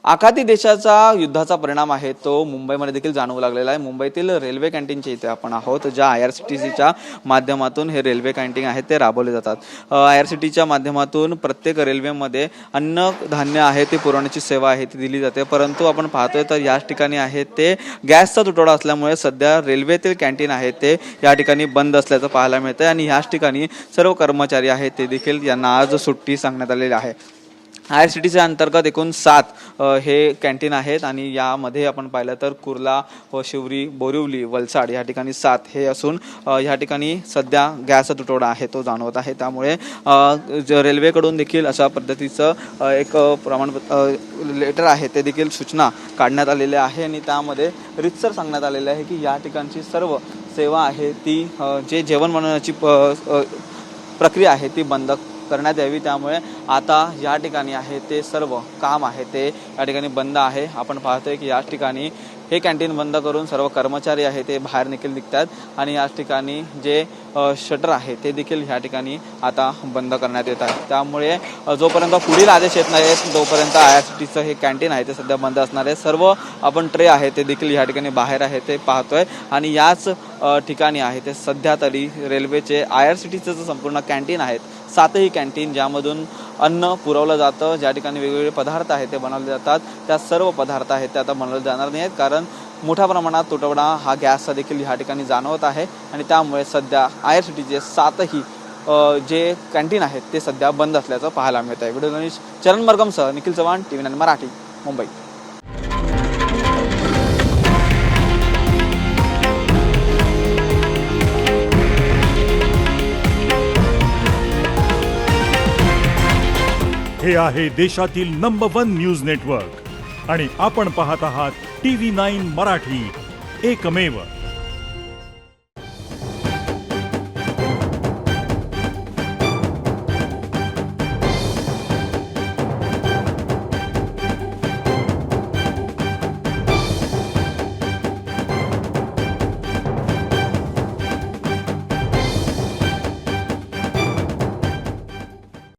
आखाती देशाचा युद्धाचा परिणाम आहे तो मुंबईमध्ये देखील जाणवू लागलेला आहे। मुंबईतील रेल्वे कॅन्टीनच्या इथे आपण आहोत, ज्या IRCTCच्या माध्यमातून हे रेल्वे कॅन्टीन आहेत ते राबवले जातात। IRCTCच्या माध्यमातून प्रत्येक रेल्वेमध्ये अन्न धान्य आहे ते पुरवण्याची सेवा आहे ती दिली जाते, परंतु आपण पाहतोय तर याच ठिकाणी आहे ते गॅसचा तुटवडा असल्यामुळे सध्या रेल्वेतील कॅन्टीन आहे ते या ठिकाणी बंद असल्याचं पाहायला मिळतंय आणि याच ठिकाणी सर्व कर्मचारी आहेत ते देखील यांना आज सुट्टी सांगण्यात आलेली आहे। IRCTC अंतर्गत एकूण 7 हे कॅन्टीन आहेत आणि यामध्ये आपण पाहिलं तर कुर्ला व शिवरी, बोरिवली, वलसाड या ठिकाणी 7 हे असून या ठिकाणी सध्या गॅसचा तुटवडा आहे तो जाणवत आहे। त्यामुळे रेल्वेकडून देखील अशा पद्धतीचं एक लेटर आहे ते देखील सूचना काढण्यात आलेल्या आहे आणि त्यामध्ये रितसर सांगण्यात आलेले आहे की या ठिकाणची सर्व सेवा आहे ती जे जेवण बनवण्याची प्रक्रिया आहे ती बंद करण्यात यावी। त्यामुळे आता या ठिकाणी आहे ते सर्व काम आहे ते या ठिकाणी बंद आहे। आपण पाहतोय की या ठिकाणी हे कॅन्टीन बंद करून सर्व कर्मचारी आहे ते बाहेर निघतात आणि या ठिकाणी जे शटर आहे ते देखील या ठिकाणी आता बंद करण्यात येत आहे। त्यामुळे जोपर्यंत पुढील आदेश येत नाहीत तोपर्यंत IRCTCचं हे कॅन्टीन आहे ते सध्या बंद असणार आहे। सर्व आपण ट्रे आहे ते देखील या ठिकाणी बाहेर आहे ते पाहतोय आणि याच ठिकाणी आहे ते सध्या तरी रेल्वेचे IRCTCचं संपूर्ण कॅन्टीन आहेत 7ही कॅन्टीन ज्यामधून अन्न पुरवलं जातं, ज्या ठिकाणी वेगवेगळे पदार्थ आहेत ते बनवले जातात, त्या सर्व पदार्थ आहेत ते आता बनवले जाणार नाही आहेत कारण मोठ्या प्रमाणात तुटवडा हा गॅसचा देखील या ठिकाणी जाणवत आहे आणि त्यामुळे सध्या IRCTCचे 7ही जे कॅन्टीन आहेत ते सध्या बंद असल्याचं पाहायला मिळत आहे। व्हिडिओ जर्नलिस्ट चरण मरगमसह निखिल चव्हाण, TV9 मराठी, मुंबई। हे आहे देशातील नंबर 1 न्यूज नेटवर्क आणि आपण पाहत आहात TV9 मराठी, एकमेव।